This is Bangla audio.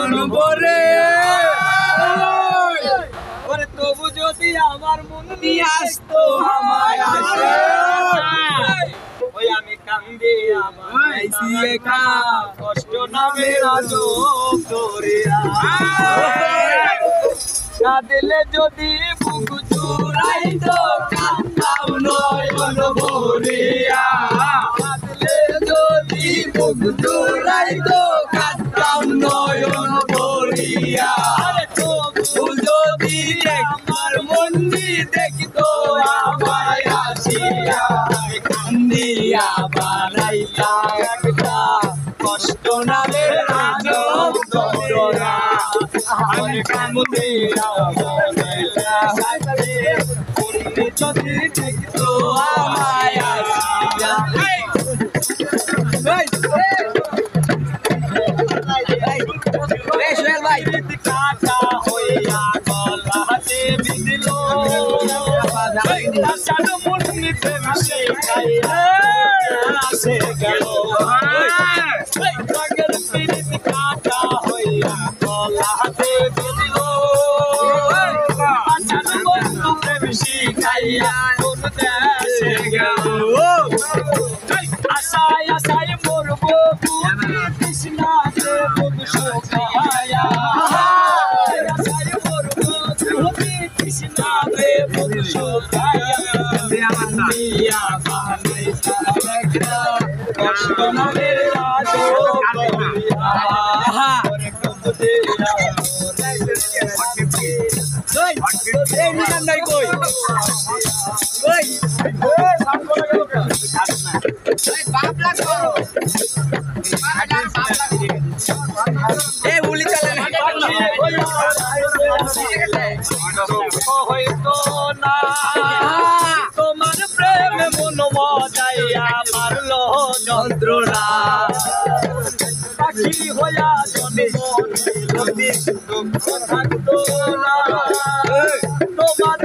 নয়ন ভরে ওরে তবু যদি আমার মন নিয়ে আসতো আমায় আসে ওই আমি কান্দি আমার একা কষ্ট নামে রাজব ধরিয়া কাঁদলে যদি বুক জুড়াইতো কান্দাও নয়ন ভরিয়া কাঁদলে যদি বুক জুড়াইতো কান্দাও নয়ন ভরিয়া তবু যদি আমার মন্দি দেখতো আমায় আসিয়া কান্দিয়া বানাইতাম একটা কষ্ট নামে রাজব ধরা আমি কান্দিয়া যদি দেখতো আমায় আসিয়া কাটা হইয়া গলাতে বিঁধল সানো মুন্নিতে মিশে আসে গেল রঙের পিরিত কাটা হইয়া গলাতে বিঁধল সানো মুন্নিতে মিশে খাইয়া কোন দেশে গেল আশায় আশায় মরবো কৃষ্ণাতে বন্ধু শোকায়া আশায় মরবো কৃষ্ণাতে বন্ধু শোকায়া দিয়া বানাই তারা কষ্ট নামে রাজব ধরিয়া ওরে কবুতে এই নিজাম নাই কই কই উলি চলে হয়তো না তোমার প্রেমে মন মজাইয়া মারলো যন্ত্রণা পাখি হইয়া জন্ম থাকতো না তোমার